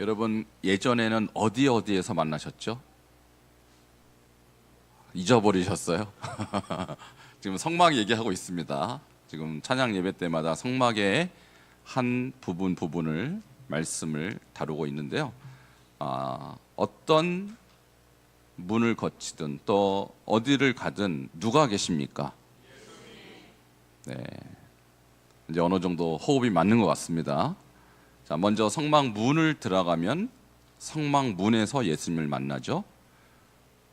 여러분 예전에는 어디에서 만나셨죠? 잊어버리셨어요? 지금 성막 얘기하고 있습니다. 지금 찬양 예배 때마다 성막의 한 부분을 말씀을 다루고 있는데요. 어떤 문을 거치든 또 어디를 가든 누가 계십니까? 네, 이제 어느 정도 호흡이 맞는 것 같습니다. 자, 먼저 성막 문을 들어가면 성막 문에서 예수님을 만나죠.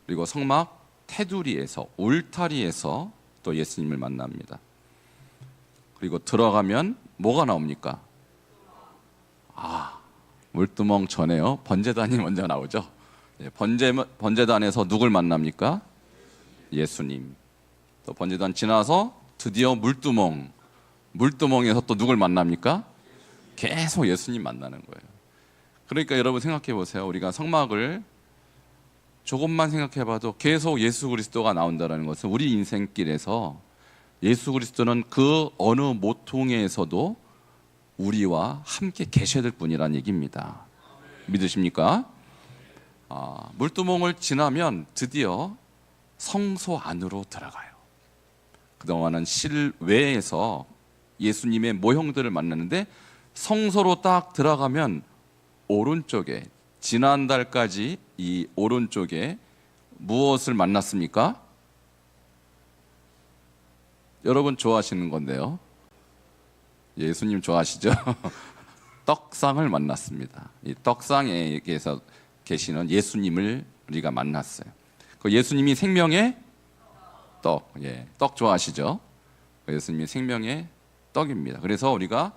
그리고 성막 테두리에서 울타리에서 또 예수님을 만납니다. 그리고 들어가면 뭐가 나옵니까? 물두멍 전에요. 번제단이 먼저 나오죠. 번제단에서 누굴 만납니까? 예수님. 또 번제단 지나서 드디어 물두멍에서 또 누굴 만납니까? 계속 예수님 만나는 거예요. 그러니까 여러분 생각해 보세요. 우리가 성막을 조금만 생각해 봐도 계속 예수 그리스도가 나온다는 것은 우리 인생길에서 예수 그리스도는 그 어느 모퉁이에서도 우리와 함께 계셔야 될 분이라는 얘기입니다. 믿으십니까? 물두멍을 지나면 드디어 성소 안으로 들어가요. 그동안은 실외에서 예수님의 모형들을 만났는데 성소로 딱 들어가면 오른쪽에, 지난달까지 이 오른쪽에 무엇을 만났습니까? 여러분 좋아하시는 건데요. 예수님 좋아하시죠? 떡상을 만났습니다. 이 떡상에서 계시는 예수님을 우리가 만났어요. 그 예수님이 생명의 떡, 떡 좋아하시죠? 예수님이 생명의 떡입니다. 그래서 우리가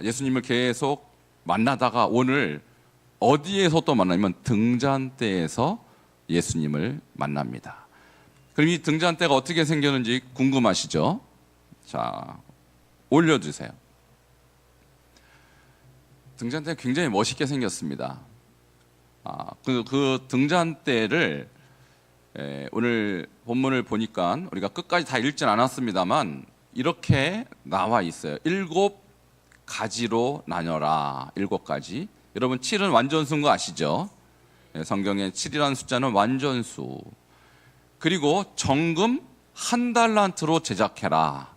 예수님을 계속 만나다가 오늘 어디에서 또 만나면 등잔대에서 예수님을 만납니다. 그럼 이 등잔대가 어떻게 생겼는지 궁금하시죠? 자, 올려주세요. 등잔대가 굉장히 멋있게 생겼습니다. 그 등잔대를 오늘 본문을 보니까 우리가 끝까지 다 읽진 않았습니다만 이렇게 나와 있어요. 7가지로 나뉘어라. 7가지. 여러분 7은 완전수인 거 아시죠? 성경에 7이라는 숫자는 완전수. 그리고 정금 1달란트로 제작해라.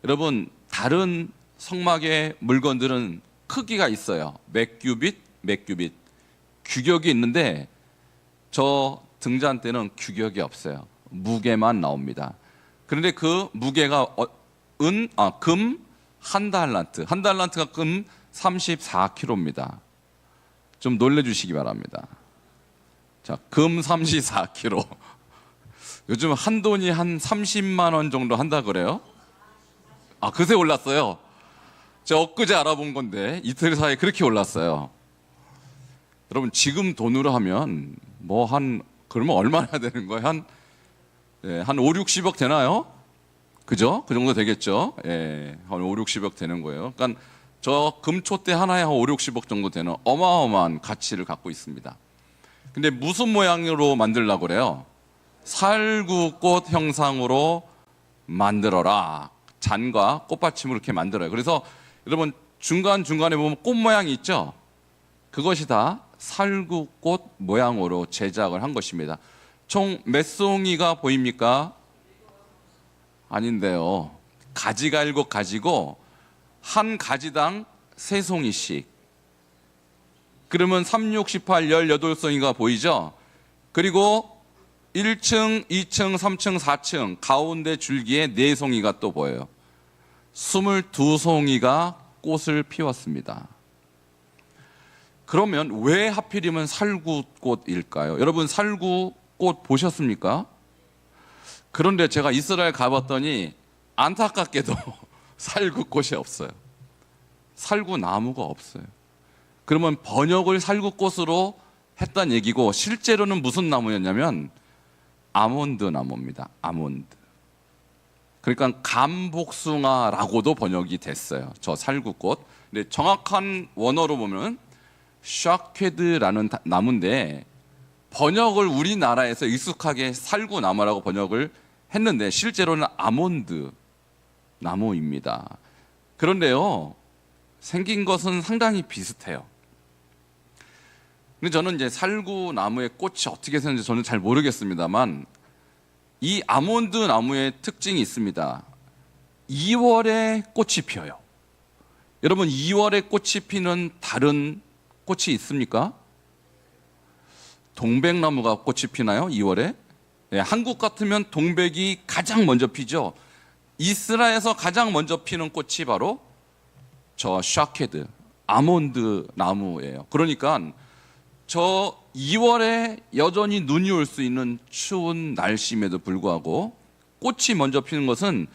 여러분 다른 성막의 물건들은 크기가 있어요. 몇 규빗, 규격이 있는데 저 등잔대는 규격이 없어요. 무게만 나옵니다. 그런데 그 무게가 금 1달란트. 1달란트가 금 34kg입니다. 좀 놀래주시기 바랍니다. 자, 금 34kg. 요즘 한 돈이 한 30만 원 정도 한다 그래요? 그새 올랐어요. 제가 엊그제 알아본 건데 이틀 사이에 그렇게 올랐어요. 여러분 지금 돈으로 하면 그러면 얼마나 되는 거예요? 한 5, 60억 되나요? 그죠? 그 정도 되겠죠? 한 5, 60억 되는 거예요. 그러니까 저 금초대 하나에 한 5, 60억 정도 되는 어마어마한 가치를 갖고 있습니다. 근데 무슨 모양으로 만들려고 그래요? 살구꽃 형상으로 만들어라. 잔과 꽃받침으로 이렇게 만들어요. 그래서 여러분 중간중간에 보면 꽃 모양이 있죠? 그것이 다 살구꽃 모양으로 제작을 한 것입니다. 총 몇 송이가 보입니까? 아닌데요. 가지가 7가지고 한 가지당 3송이씩. 그러면 3, 6, 18, 18송이가 보이죠? 그리고 1층, 2층, 3층, 4층 가운데 줄기에 4송이가 또 보여요. 22송이가 꽃을 피웠습니다. 그러면 왜 하필이면 살구꽃일까요? 여러분 살구꽃 보셨습니까? 그런데 제가 이스라엘 가봤더니 안타깝게도 살구꽃이 없어요. 살구나무가 없어요. 그러면 번역을 살구꽃으로 했단 얘기고 실제로는 무슨 나무였냐면 아몬드 나무입니다. 아몬드. 그러니까 감복숭아라고도 번역이 됐어요. 저 살구꽃. 근데 정확한 원어로 보면 샤케드라는 나무인데 번역을 우리나라에서 익숙하게 살구나무라고 번역을 했는데 실제로는 아몬드 나무입니다. 그런데요, 생긴 것은 상당히 비슷해요. 근데 저는 이제 살구나무의 꽃이 어떻게 생겼는지 저는 잘 모르겠습니다만 이 아몬드 나무의 특징이 있습니다. 2월에 꽃이 피어요. 여러분 2월에 꽃이 피는 다른 꽃이 있습니까? 동백나무가 꽃이 피나요? 2월에? 네, 한국 같으면 동백이 가장 먼저 피죠. 이스라엘에서 가장 먼저 피는 꽃이 바로 저 샤케드, 아몬드 나무예요. 그러니까 저 2월에 여전히 눈이 올 수 있는 추운 날씨임에도 불구하고 꽃이 먼저 피는 것은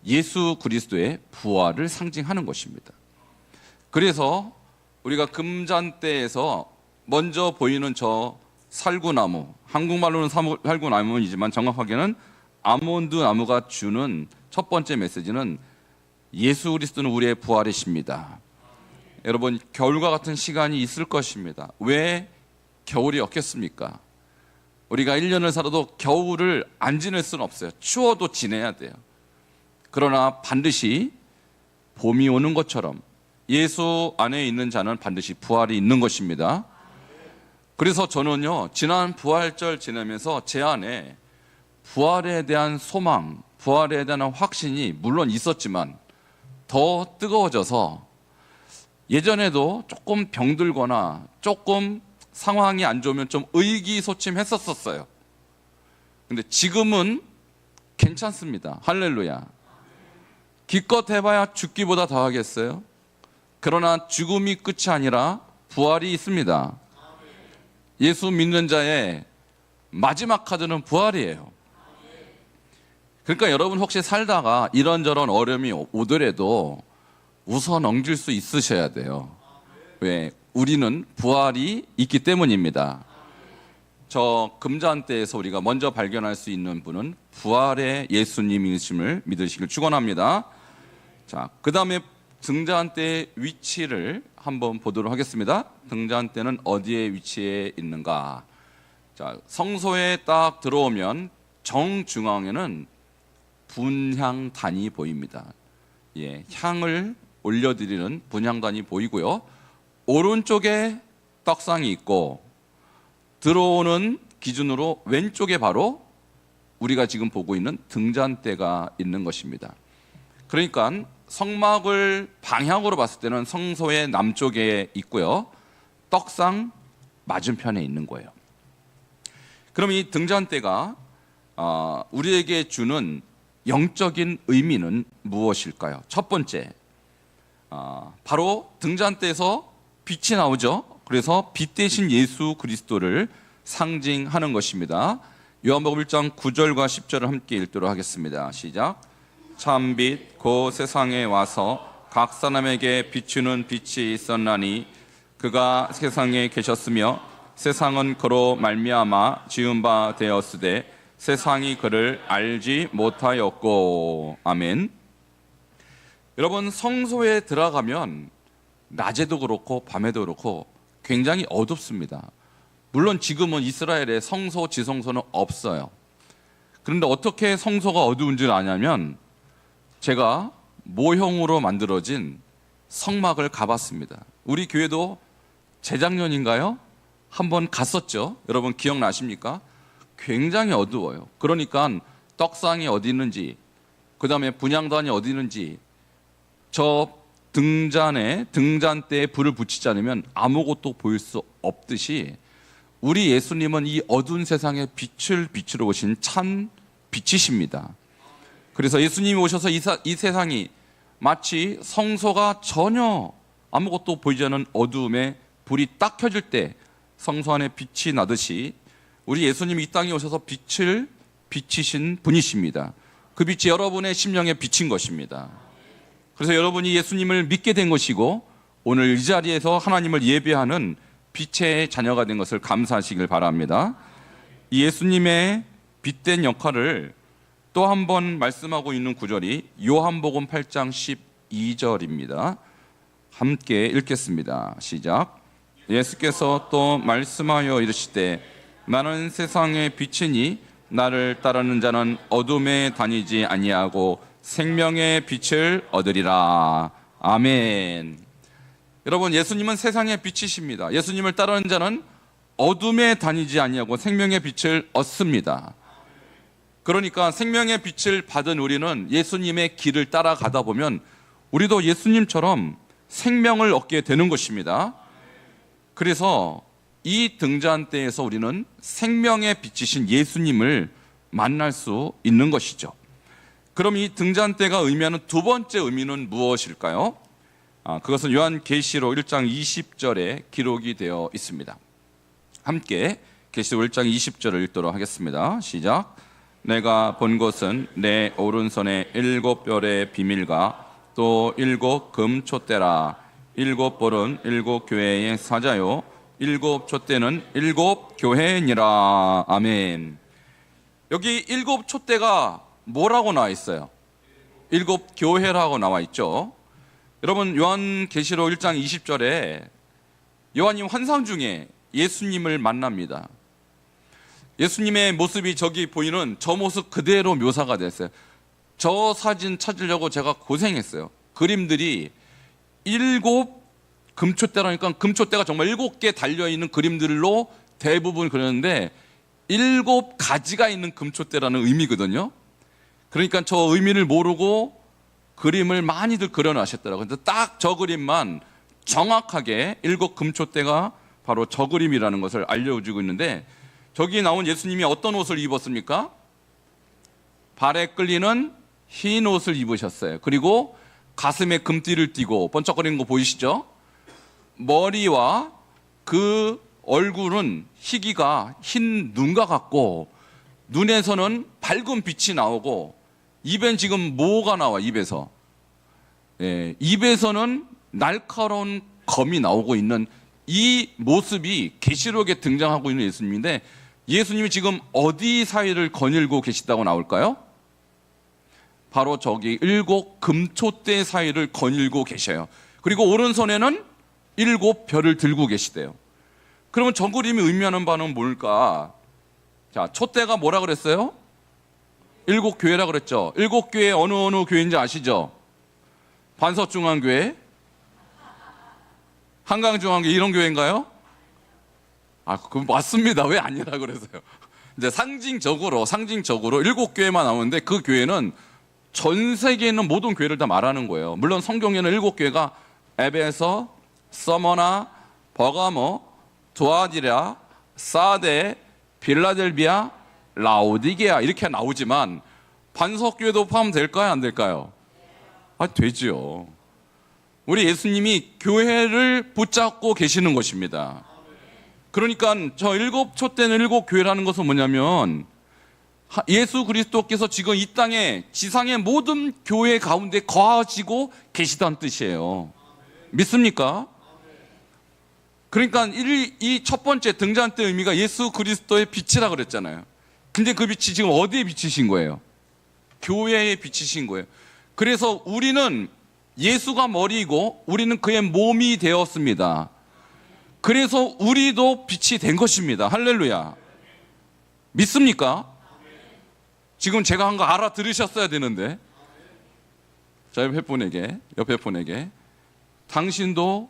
예수 그리스도의 부활을 상징하는 것입니다. 그래서 우리가 금잔대에서 먼저 보이는 저 살구나무, 한국말로는 살구나무이지만 정확하게는 아몬드 나무가 주는 첫 번째 메시지는 예수 그리스도는 우리의 부활이십니다. 여러분 겨울과 같은 시간이 있을 것입니다. 왜 겨울이 없겠습니까? 우리가 1년을 살아도 겨울을 안 지낼 수는 없어요. 추워도 지내야 돼요. 그러나 반드시 봄이 오는 것처럼 예수 안에 있는 자는 반드시 부활이 있는 것입니다. 그래서 저는요, 지난 부활절 지내면서 제 안에 부활에 대한 소망, 부활에 대한 확신이 물론 있었지만 더 뜨거워져서 예전에도 조금 병들거나 조금 상황이 안 좋으면 좀 의기소침했었어요. 근데 지금은 괜찮습니다. 할렐루야. 기껏 해봐야 죽기보다 더 하겠어요? 그러나 죽음이 끝이 아니라 부활이 있습니다. 예수 믿는 자의 마지막 카드는 부활이에요. 그러니까 여러분 혹시 살다가 이런저런 어려움이 오더라도 웃어 넘길 수 있으셔야 돼요. 왜? 우리는 부활이 있기 때문입니다. 저 금잔대에서 우리가 먼저 발견할 수 있는 분은 부활의 예수님이심을 믿으시길 축원합니다. 자, 그 다음에 등잔대의 위치를 한번 보도록 하겠습니다. 등잔대는 어디에 위치해 있는가? 자, 성소에 딱 들어오면 정중앙에는 분향단이 보입니다. 예, 향을 올려드리는 분향단이 보이고요. 오른쪽에 떡상이 있고 들어오는 기준으로 왼쪽에 바로 우리가 지금 보고 있는 등잔대가 있는 것입니다. 그러니까 성막을 방향으로 봤을 때는 성소의 남쪽에 있고요. 떡상 맞은편에 있는 거예요. 그럼 이 등잔대가 우리에게 주는 영적인 의미는 무엇일까요? 첫 번째, 바로 등잔대에서 빛이 나오죠. 그래서 빛 대신 예수 그리스도를 상징하는 것입니다. 요한복음 1장 9절과 10절을 함께 읽도록 하겠습니다. 시작. 참빛 곧 세상에 와서 각 사람에게 비추는 빛이 있었나니 그가 세상에 계셨으며 세상은 그로 말미암아 지은 바 되었으되 세상이 그를 알지 못하였고. 아멘. 여러분 성소에 들어가면 낮에도 그렇고 밤에도 그렇고 굉장히 어둡습니다. 물론 지금은 이스라엘에 성소, 지성소는 없어요. 그런데 어떻게 성소가 어두운지를 아냐면 제가 모형으로 만들어진 성막을 가봤습니다. 우리 교회도 재작년인가요? 한번 갔었죠. 여러분 기억나십니까? 굉장히 어두워요. 그러니까 떡상이 어디 있는지, 그 다음에 분향단이 어디 있는지, 저 등잔대에 불을 붙이지 않으면 아무것도 보일 수 없듯이 우리 예수님은 이 어두운 세상에 빛을 비추러 오신 참 빛이십니다. 그래서 예수님이 오셔서 이 세상이 마치 성소가 전혀 아무것도 보이지 않는 어두움에 불이 딱 켜질 때 성소 안에 빛이 나듯이 우리 예수님이 이 땅에 오셔서 빛을 비치신 분이십니다. 그 빛이 여러분의 심령에 비친 것입니다. 그래서 여러분이 예수님을 믿게 된 것이고 오늘 이 자리에서 하나님을 예배하는 빛의 자녀가 된 것을 감사하시길 바랍니다. 이 예수님의 빛된 역할을 또 한 번 말씀하고 있는 구절이 요한복음 8장 12절입니다. 함께 읽겠습니다. 시작. 예수께서 또 말씀하여 이르시되 나는 세상의 빛이니 나를 따르는 자는 어둠에 다니지 아니하고 생명의 빛을 얻으리라. 아멘. 여러분 예수님은 세상의 빛이십니다. 예수님을 따르는 자는 어둠에 다니지 아니하고 생명의 빛을 얻습니다. 그러니까 생명의 빛을 받은 우리는 예수님의 길을 따라가다 보면 우리도 예수님처럼 생명을 얻게 되는 것입니다. 그래서 이 등잔대에서 우리는 생명의 빛이신 예수님을 만날 수 있는 것이죠. 그럼 이 등잔대가 의미하는 두 번째 의미는 무엇일까요? 그것은 요한계시록 1장 20절에 기록이 되어 있습니다. 함께 계시록 1장 20절을 읽도록 하겠습니다. 시작. 내가 본 것은 내 오른손에 7별의 비밀과 또 7 금촛대라. 7볼은 7 교회의 사자요 7 촛대는 7 교회니라. 아멘. 여기 7 촛대가 뭐라고 나와 있어요? 7 교회라고 나와 있죠. 여러분 요한계시록 1장 20절에 요한이 환상 중에 예수님을 만납니다. 예수님의 모습이 저기 보이는 저 모습 그대로 묘사가 됐어요. 저 사진 찾으려고 제가 고생했어요. 그림들이 7 금촛대라니까 금촛대가 정말 7개 달려있는 그림들로 대부분 그렸는데 7가지가 있는 금촛대라는 의미거든요. 그러니까 저 의미를 모르고 그림을 많이들 그려놨었더라고요. 근데 딱 저 그림만 정확하게 7 금촛대가 바로 저 그림이라는 것을 알려주고 있는데 저기 나온 예수님이 어떤 옷을 입었습니까? 발에 끌리는 흰 옷을 입으셨어요. 그리고 가슴에 금띠를 띠고 번쩍거리는 거 보이시죠? 머리와 그 얼굴은 희기가 흰 눈과 같고 눈에서는 밝은 빛이 나오고 입엔 지금 뭐가 나와 입에서 입에서는 날카로운 검이 나오고 있는 이 모습이 계시록에 등장하고 있는 예수님인데 예수님이 지금 어디 사이를 거닐고 계시다고 나올까요? 바로 저기 7 금촛대 사이를 거닐고 계셔요. 그리고 오른손에는 7 별을 들고 계시대요. 그러면 저 그림이 의미하는 바는 뭘까? 자, 촛대가 뭐라 그랬어요? 7 교회라 그랬죠. 7 교회 어느 교회인지 아시죠? 반석중앙교회, 한강중앙교회 이런 교회인가요? 그거 맞습니다. 왜 아니라 그래서요. 이제 상징적으로 7 교회만 나오는데 그 교회는 전 세계에 있는 모든 교회를 다 말하는 거예요. 물론 성경에는 7 교회가 에베소, 서머나, 버가모, 두아디라, 사데, 빌라델비아, 라오디게아 이렇게 나오지만 반석교회도 포함될까요? 안 될까요? 되지요. 우리 예수님이 교회를 붙잡고 계시는 것입니다. 그러니까 저 7 촛대는 7 교회라는 것은 뭐냐면 예수 그리스도께서 지금 이 땅에 지상의 모든 교회 가운데 거하시고 계시다는 뜻이에요. 믿습니까? 그러니까 이 첫 번째 등잔대 의미가 예수 그리스도의 빛이라 그랬잖아요. 근데 그 빛이 지금 어디에 비치신 거예요? 교회에 비치신 거예요. 그래서 우리는 예수가 머리이고 우리는 그의 몸이 되었습니다. 그래서 우리도 빛이 된 것입니다. 할렐루야. 믿습니까? 지금 제가 한 거 알아들으셨어야 되는데. 자, 옆에 분에게 당신도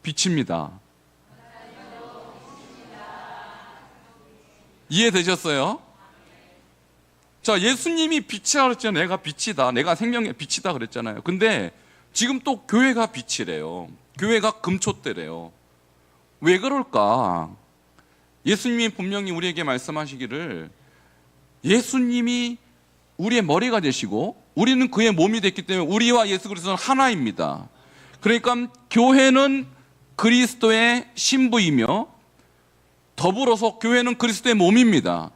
빛입니다. 이해되셨어요? 자, 예수님이 빛이라 그랬잖아요. 내가 빛이다. 내가 생명의 빛이다 그랬잖아요. 근데 지금 또 교회가 빛이래요. 교회가 금촛대래요. 왜 그럴까? 예수님이 분명히 우리에게 말씀하시기를 예수님이 우리의 머리가 되시고 우리는 그의 몸이 됐기 때문에 우리와 예수 그리스도는 하나입니다. 그러니까 교회는 그리스도의 신부이며 더불어서 교회는 그리스도의 몸입니다.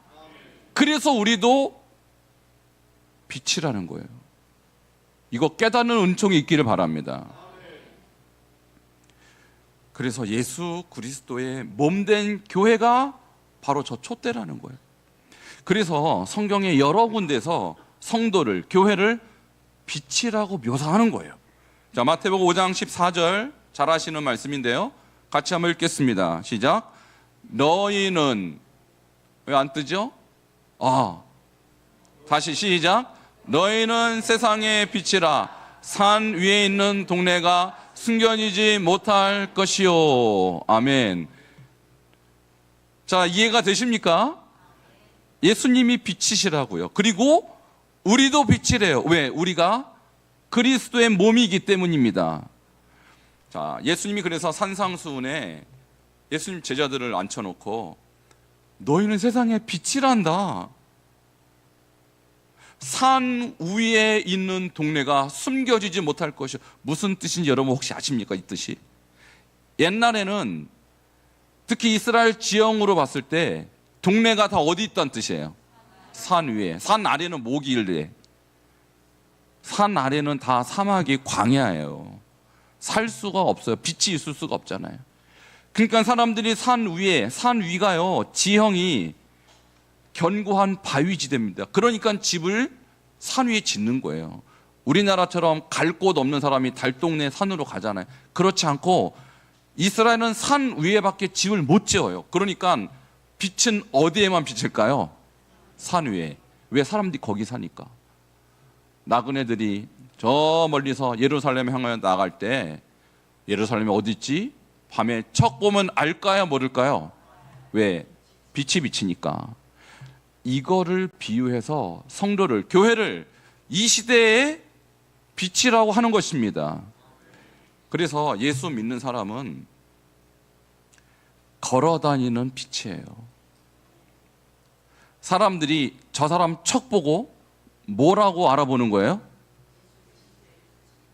그래서 우리도 빛이라는 거예요. 이거 깨닫는 은총이 있기를 바랍니다. 그래서 예수 그리스도의 몸된 교회가 바로 저 촛대라는 거예요. 그래서 성경의 여러 군데서 성도를, 교회를 빛이라고 묘사하는 거예요. 자, 마태복음 5장 14절 잘 아시는 말씀인데요. 같이 한번 읽겠습니다. 시작. 너희는 왜 안 뜨죠? 다시 시작. 너희는 세상의 빛이라. 산 위에 있는 동네가 숨겨지지 못할 것이요. 아멘. 자, 이해가 되십니까? 예수님이 빛이시라고요. 그리고 우리도 빛이래요. 왜? 우리가 그리스도의 몸이기 때문입니다. 자, 예수님이 그래서 산상수훈에 예수님 제자들을 앉혀놓고 너희는 세상의 빛이란다. 산 위에 있는 동네가 숨겨지지 못할 것이요. 무슨 뜻인지 여러분 혹시 아십니까? 이 뜻이 옛날에는 특히 이스라엘 지형으로 봤을 때 동네가 다 어디 있다는 뜻이에요? 산 위에. 산 아래는 뭐기 일래? 산 아래는 다 사막이 광야예요. 살 수가 없어요. 빛이 있을 수가 없잖아요. 그러니까 사람들이 산 위에, 산 위가요 지형이 견고한 바위지대입니다. 그러니까 집을 산 위에 짓는 거예요. 우리나라처럼 갈 곳 없는 사람이 달동네 산으로 가잖아요. 그렇지 않고 이스라엘은 산 위에밖에 집을 못 지어요. 그러니까 빛은 어디에만 비칠까요? 산 위에. 왜? 사람들이 거기 사니까. 나그네들이 저 멀리서 예루살렘 향하여 나갈 때 예루살렘이 어디 있지? 밤에 척 보면 알까요? 모를까요? 왜? 빛이 비치니까. 이거를 비유해서 성도를, 교회를 이 시대의 빛이라고 하는 것입니다. 그래서 예수 믿는 사람은 걸어다니는 빛이에요. 사람들이 저 사람 척 보고 뭐라고 알아보는 거예요?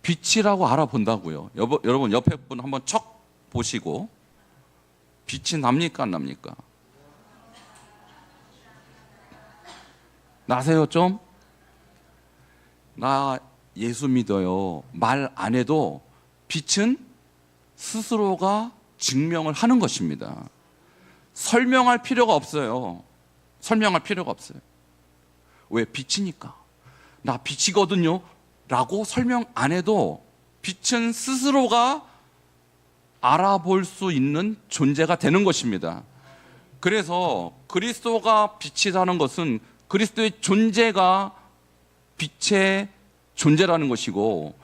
빛이라고 알아본다고요. 여러분 옆에 분 한번 척 보시고 빛이 납니까 안 납니까? 나세요 좀? 나 예수 믿어요. 말 안 해도 빛은 스스로가 증명을 하는 것입니다. 설명할 필요가 없어요. 설명할 필요가 없어요. 왜? 빛이니까. 나 빛이거든요 라고 설명 안 해도 빛은 스스로가 알아볼 수 있는 존재가 되는 것입니다. 그래서 그리스도가 빛이라는 것은 그리스도의 존재가 빛의 존재라는 것이고,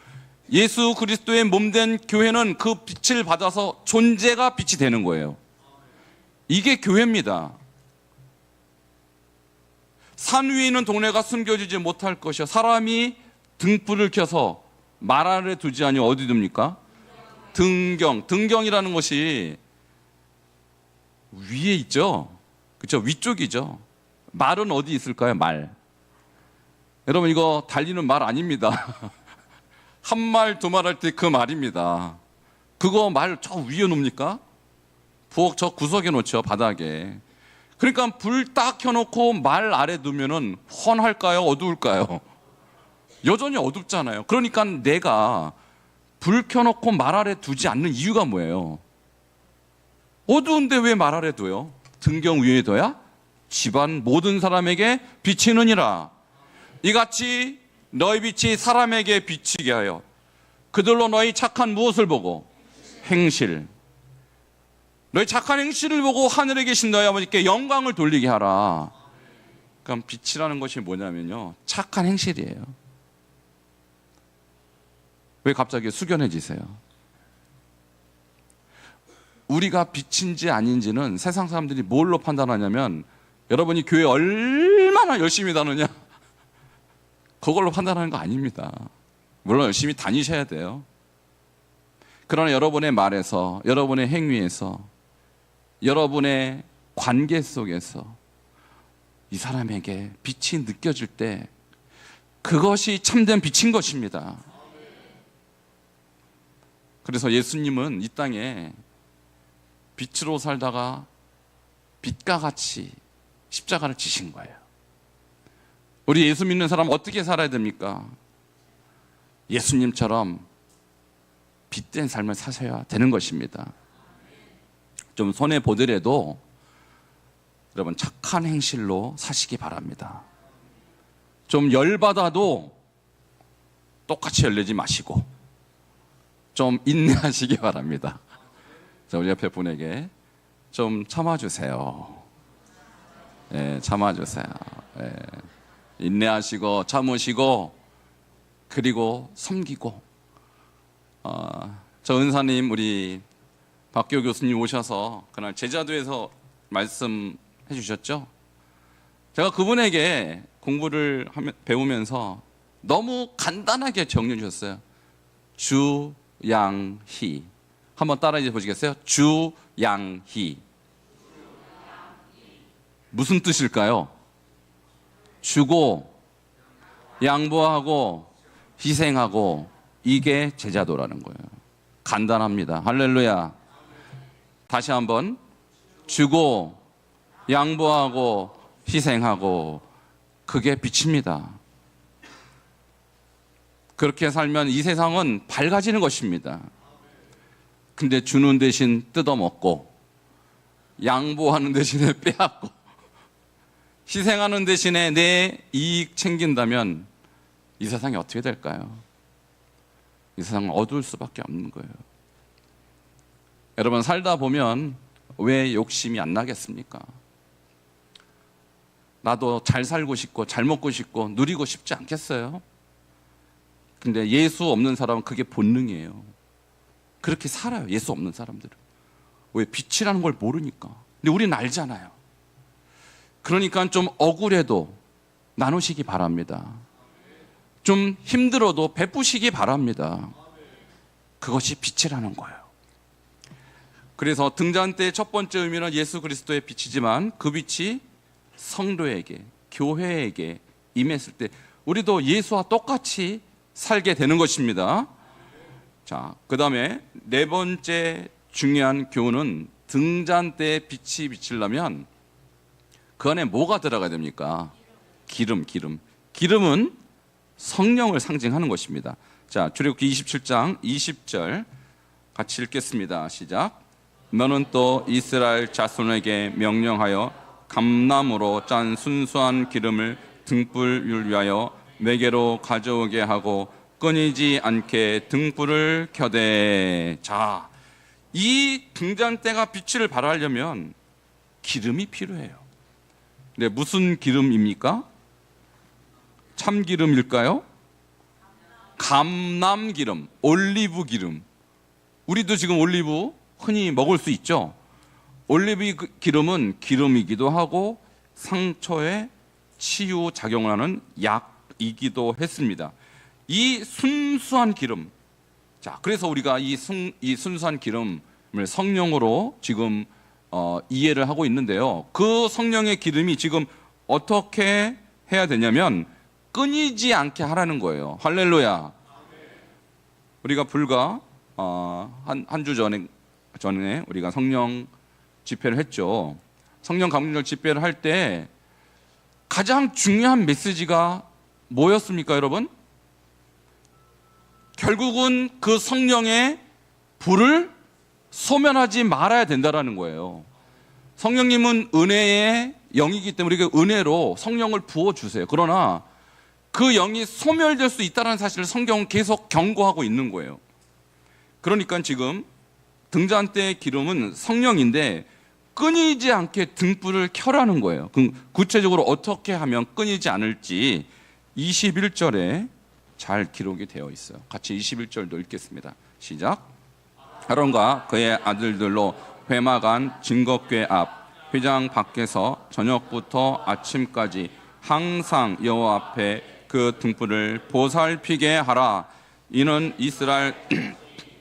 예수 그리스도의 몸된 교회는 그 빛을 받아서 존재가 빛이 되는 거예요. 이게 교회입니다. 산 위에 있는 동네가 숨겨지지 못할 것이요. 사람이 등불을 켜서 말 아래 두지 아니면 어디 둡니까? 등경이라는 것이 위에 있죠. 그렇죠? 위쪽이죠. 말은 어디 있을까요? 말. 여러분 이거 달리는 말 아닙니다. 한 말 두 말 할 때 그 말입니다. 그거 말 저 위에 놓습니까? 부엌 저 구석에 놓죠. 바닥에. 그러니까 불 딱 켜놓고 말 아래 두면은 훤할까요? 어두울까요? 여전히 어둡잖아요. 그러니까 내가 불 켜놓고 말 아래 두지 않는 이유가 뭐예요? 어두운데 왜 말 아래 둬요? 등경 위에 둬야 집안 모든 사람에게 비치느니라. 이같이 너희 빛이 사람에게 비치게 하여 그들로 너희 착한 무엇을 보고? 행실. 너희 착한 행실을 보고 하늘에 계신 너희 아버지께 영광을 돌리게 하라. 그럼 빛이라는 것이 뭐냐면요, 착한 행실이에요. 왜 갑자기 숙연해지세요? 우리가 빛인지 아닌지는 세상 사람들이 뭘로 판단하냐면, 여러분이 교회 얼마나 열심히 다느냐, 그걸로 판단하는 거 아닙니다. 물론 열심히 다니셔야 돼요. 그러나 여러분의 말에서, 여러분의 행위에서, 여러분의 관계 속에서 이 사람에게 빛이 느껴질 때 그것이 참된 빛인 것입니다. 그래서 예수님은 이 땅에 빛으로 살다가 빛과 같이 십자가를 지신 거예요. 우리 예수 믿는 사람 어떻게 살아야 됩니까? 예수님처럼 빛된 삶을 사셔야 되는 것입니다. 좀 손해 보더라도 여러분 착한 행실로 사시기 바랍니다. 좀 열받아도 똑같이 열내지 마시고 좀 인내하시기 바랍니다. 자, 우리 옆에 분에게 좀 참아주세요. 예, 참아주세요. 예. 인내하시고 참으시고 그리고 섬기고. 저 은사님, 우리 박교 교수님 오셔서 그날 제자도에서 말씀해 주셨죠? 제가 그분에게 공부를 배우면서 너무 간단하게 정리해 주셨어요. 주양희. 한번 따라해 보시겠어요? 주양희. 무슨 뜻일까요? 주고, 양보하고, 희생하고, 이게 제자도라는 거예요. 간단합니다. 할렐루야. 다시 한번. 주고, 양보하고, 희생하고, 그게 빛입니다. 그렇게 살면 이 세상은 밝아지는 것입니다. 근데 주는 대신 뜯어먹고, 양보하는 대신에 빼앗고, 희생하는 대신에 내 이익 챙긴다면 이 세상이 어떻게 될까요? 이 세상은 어두울 수밖에 없는 거예요. 여러분, 살다 보면 왜 욕심이 안 나겠습니까? 나도 잘 살고 싶고 잘 먹고 싶고 누리고 싶지 않겠어요? 근데 예수 없는 사람은 그게 본능이에요. 그렇게 살아요, 예수 없는 사람들은. 왜? 빛이라는 걸 모르니까. 근데 우리는 알잖아요. 그러니까 좀 억울해도 나누시기 바랍니다. 좀 힘들어도 베푸시기 바랍니다. 그것이 빛이라는 거예요. 그래서 등잔 때의 첫 번째 의미는 예수 그리스도의 빛이지만 그 빛이 성도에게, 교회에게 임했을 때 우리도 예수와 똑같이 살게 되는 것입니다. 자, 그 다음에 네 번째 중요한 교훈은 등잔 때의 빛이 비치려면 그 안에 뭐가 들어가야 됩니까? 기름. 기름은 성령을 상징하는 것입니다. 자, 출애굽기 27장 20절 같이 읽겠습니다. 시작. 너는 또 이스라엘 자손에게 명령하여 감람으로 짠 순수한 기름을 등불을 위하여 내게로 가져오게 하고 끊이지 않게 등불을 켜되. 자, 이 등잔대가 빛을 발하려면 기름이 필요해요. 네, 무슨 기름입니까? 참기름일까요? 감람기름, 올리브 기름. 우리도 지금 올리브 흔히 먹을 수 있죠. 올리브 기름은 기름이기도 하고 상처에 치유 작용을 하는 약이기도 했습니다. 이 순수한 기름. 자, 그래서 우리가 이 순수한 기름을 성령으로 지금 이해를 하고 있는데요. 그 성령의 기름이 지금 어떻게 해야 되냐면 끊이지 않게 하라는 거예요. 할렐루야. 우리가 불과 한 주 전에 우리가 성령 집회를 했죠. 성령 감동절 집회를 할 때 가장 중요한 메시지가 뭐였습니까, 여러분? 결국은 그 성령의 불을 소멸하지 말아야 된다라는 거예요. 성령님은 은혜의 영이기 때문에 우리가 은혜로 성령을 부어주세요. 그러나 그 영이 소멸될 수 있다는 사실을 성경은 계속 경고하고 있는 거예요. 그러니까 지금 등잔대의 기름은 성령인데 끊이지 않게 등불을 켜라는 거예요. 구체적으로 어떻게 하면 끊이지 않을지 21절에 잘 기록이 되어 있어요. 같이 21절도 읽겠습니다. 시작. 아론과 그의 아들들로 회막안 증거궤 앞 회장 밖에서 저녁부터 아침까지 항상 여호와 앞에 그 등불을 보살피게 하라. 이는 이스라엘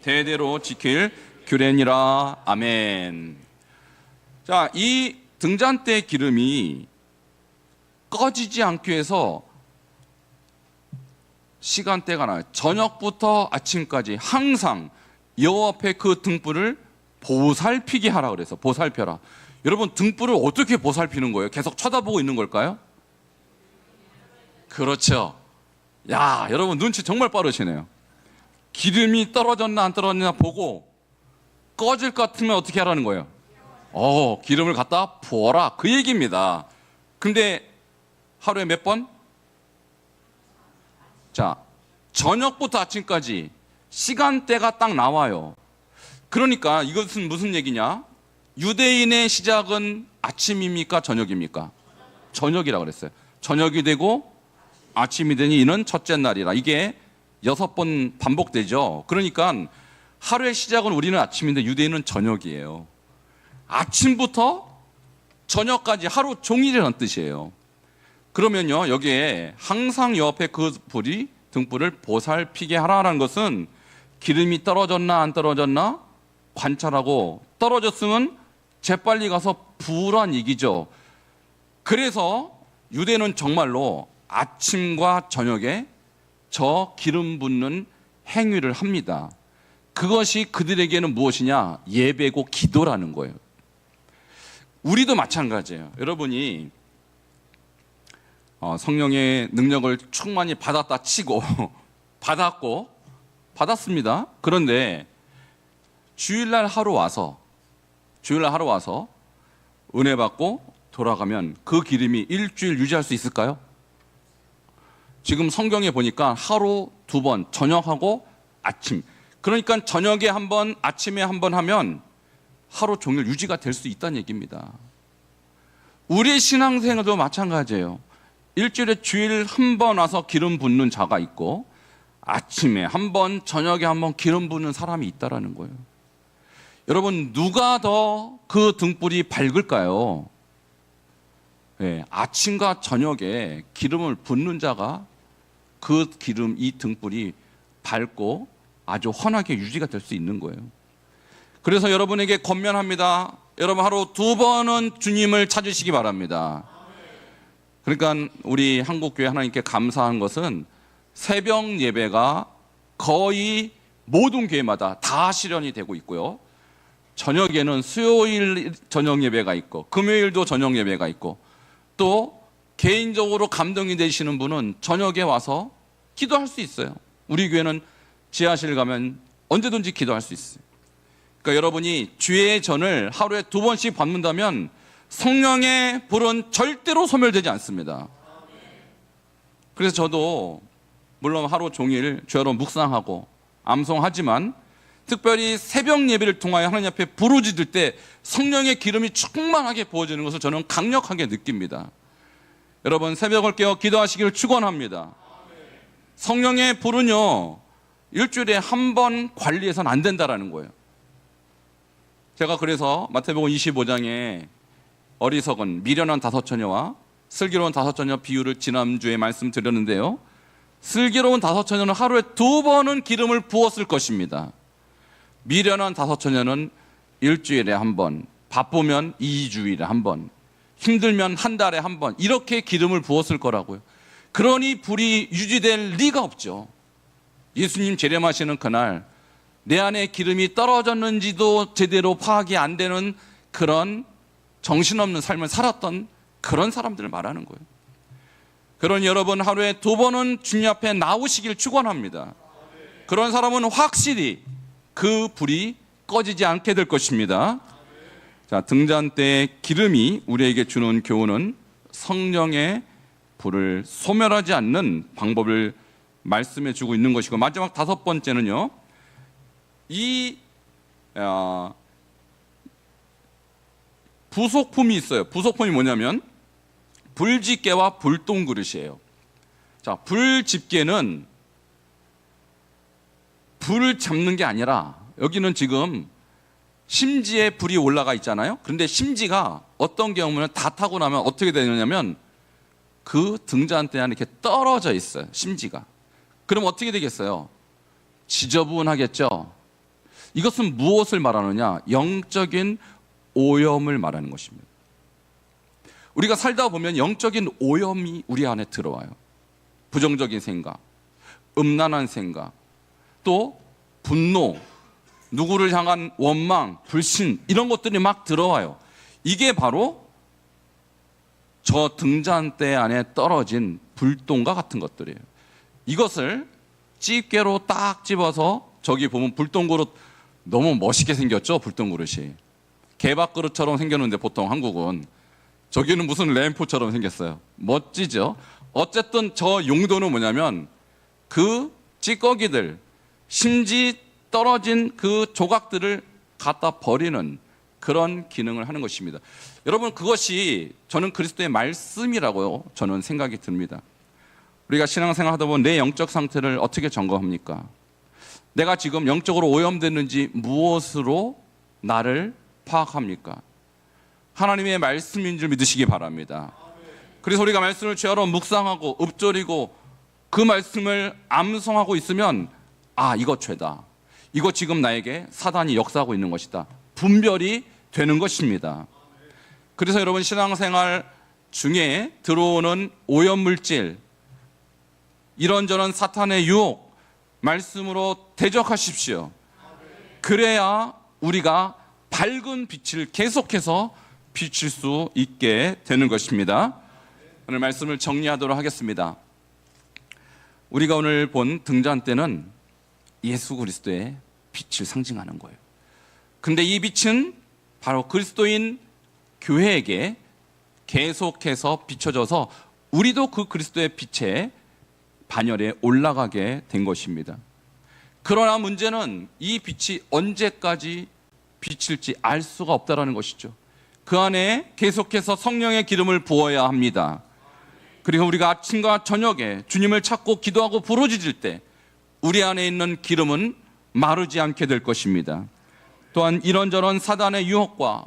대대로 지킬 규례니라. 아멘. 자, 이 등잔대 기름이 꺼지지 않기 위해서 시간대가 나요. 저녁부터 아침까지 항상 여호와 앞에 그 등불을 보살피게 하라 그래서 보살펴라. 여러분, 등불을 어떻게 보살피는 거예요? 계속 쳐다보고 있는 걸까요? 그렇죠. 야, 여러분 눈치 정말 빠르시네요. 기름이 떨어졌나 안 떨어졌나 보고 꺼질 것 같으면 어떻게 하라는 거예요? 기름을 갖다 부어라, 그 얘기입니다. 근데 하루에 몇 번? 자, 저녁부터 아침까지 시간대가 딱 나와요. 그러니까 이것은 무슨 얘기냐? 유대인의 시작은 아침입니까? 저녁입니까? 저녁이라고 그랬어요. 저녁이 되고 아침이 되니 이는 첫째 날이라. 이게 6번 반복되죠. 그러니까 하루의 시작은 우리는 아침인데 유대인은 저녁이에요. 아침부터 저녁까지 하루 종일이라는 뜻이에요. 그러면요, 여기에 항상 옆에 그 불이 등불을 보살피게 하라는 것은 기름이 떨어졌나 안 떨어졌나 관찰하고, 떨어졌으면 재빨리 가서 부으란 얘기죠. 그래서 유대는 정말로 아침과 저녁에 저 기름 붓는 행위를 합니다. 그것이 그들에게는 무엇이냐? 예배고 기도라는 거예요. 우리도 마찬가지예요. 여러분이 성령의 능력을 충만히 받았다 치고 받았습니다. 그런데 주일날 하루 와서 은혜 받고 돌아가면 그 기름이 일주일 유지할 수 있을까요? 지금 성경에 보니까 하루 2번, 저녁하고 아침. 그러니까 저녁에 한 번, 아침에 한 번 하면 하루 종일 유지가 될 수 있다는 얘기입니다. 우리의 신앙생활도 마찬가지예요. 일주일에 주일 한 번 와서 기름 붓는 자가 있고, 아침에 한 번, 저녁에 한 번 기름 붓는 사람이 있다라는 거예요. 여러분, 누가 더 그 등불이 밝을까요? 네, 아침과 저녁에 기름을 붓는 자가 그 기름, 이 등불이 밝고 아주 환하게 유지가 될 수 있는 거예요. 그래서 여러분에게 권면합니다. 여러분 하루 2번은 주님을 찾으시기 바랍니다. 그러니까 우리 한국교회 하나님께 감사한 것은 새벽 예배가 거의 모든 교회마다 다 실현이 되고 있고요. 저녁에는 수요일 저녁 예배가 있고, 금요일도 저녁 예배가 있고, 또 개인적으로 감동이 되시는 분은 저녁에 와서 기도할 수 있어요. 우리 교회는 지하실 가면 언제든지 기도할 수 있어요. 그러니까 여러분이 주의 전을 하루에 2번씩 받는다면 성령의 불은 절대로 소멸되지 않습니다. 그래서 저도 물론 하루 종일 주야로 묵상하고 암송하지만, 특별히 새벽 예배를 통하여 하나님 앞에 부르짖을 때 성령의 기름이 충만하게 부어지는 것을 저는 강력하게 느낍니다. 여러분, 새벽을 깨어 기도하시기를 축원합니다. 성령의 불은요, 일주일에 한 번 관리해서는 안 된다라는 거예요. 제가 그래서 마태복음 25장에 어리석은 미련한 5처녀와 슬기로운 5처녀 비유를 지난주에 말씀드렸는데요, 슬기로운 5처녀는 하루에 2번은 기름을 부었을 것입니다. 미련한 5처녀는 일주일에 한 번, 바쁘면 2주일에 한 번, 힘들면 한 달에 한 번, 이렇게 기름을 부었을 거라고요. 그러니 불이 유지될 리가 없죠. 예수님 재림하시는 그날 내 안에 기름이 떨어졌는지도 제대로 파악이 안 되는 그런 정신없는 삶을 살았던 그런 사람들을 말하는 거예요. 그러니 여러분, 하루에 2번은 주님 앞에 나오시길 축원합니다. 그런 사람은 확실히 그 불이 꺼지지 않게 될 것입니다. 자, 등잔 때 기름이 우리에게 주는 교훈은 성령의 불을 소멸하지 않는 방법을 말씀해 주고 있는 것이고, 마지막 5번째는요, 이 부속품이 있어요. 부속품이 뭐냐면 불집게와 불똥그릇이에요. 자, 불집게는 불을 잡는 게 아니라, 여기는 지금 심지에 불이 올라가 있잖아요. 그런데 심지가 어떤 경우는 다 타고 나면 어떻게 되느냐면 그 등잔대 안에 이렇게 떨어져 있어요. 심지가. 그럼 어떻게 되겠어요? 지저분하겠죠. 이것은 무엇을 말하느냐? 영적인 오염을 말하는 것입니다. 우리가 살다 보면 영적인 오염이 우리 안에 들어와요. 부정적인 생각, 음란한 생각, 또 분노, 누구를 향한 원망, 불신, 이런 것들이 막 들어와요. 이게 바로 저 등잔대 안에 떨어진 불똥과 같은 것들이에요. 이것을 집게로 딱 집어서, 저기 보면 불똥그릇 너무 멋있게 생겼죠? 불똥그릇이 개밥그릇처럼 생겼는데 보통 한국은, 저기는 무슨 램프처럼 생겼어요. 멋지죠? 어쨌든 저 용도는 뭐냐면 그 찌꺼기들, 심지 떨어진 그 조각들을 갖다 버리는 그런 기능을 하는 것입니다. 여러분, 그것이 저는 그리스도의 말씀이라고요, 저는 생각이 듭니다. 우리가 신앙생활 하다 보면 내 영적 상태를 어떻게 점검합니까? 내가 지금 영적으로 오염됐는지 무엇으로 나를 파악합니까? 하나님의 말씀인 줄 믿으시기 바랍니다. 그래서 우리가 말씀을 죄로 묵상하고 읊조리고 그 말씀을 암송하고 있으면 이거 죄다. 이거 지금 나에게 사단이 역사하고 있는 것이다. 분별이 되는 것입니다. 그래서 여러분 신앙생활 중에 들어오는 오염물질, 이런저런 사탄의 유혹, 말씀으로 대적하십시오. 그래야 우리가 밝은 빛을 계속해서 비칠 수 있게 되는 것입니다. 오늘 말씀을 정리하도록 하겠습니다. 우리가 오늘 본 등잔대는 예수 그리스도의 빛을 상징하는 거예요. 근데 이 빛은 바로 그리스도인 교회에게 계속해서 비춰져서 우리도 그 그리스도의 빛에 반열에 올라가게 된 것입니다. 그러나 문제는 이 빛이 언제까지 비칠지 알 수가 없다는 것이죠. 그 안에 계속해서 성령의 기름을 부어야 합니다. 그리고 우리가 아침과 저녁에 주님을 찾고 기도하고 부르짖을 때 우리 안에 있는 기름은 마르지 않게 될 것입니다. 또한 이런저런 사단의 유혹과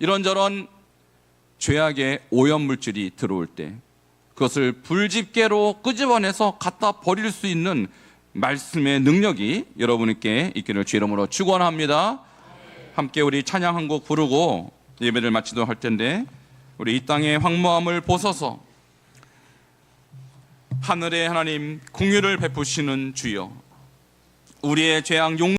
이런저런 죄악의 오염물질이 들어올 때 그것을 불집게로 끄집어내서 갖다 버릴 수 있는 말씀의 능력이 여러분께 있기를 주 이름으로 축원합니다. 함께 우리 찬양 한 곡 부르고 예배를 마치도록 할 텐데, 우리 이 땅의 황무함을 보소서. 하늘의 하나님, 긍휼을 베푸시는 주여, 우리의 죄악 용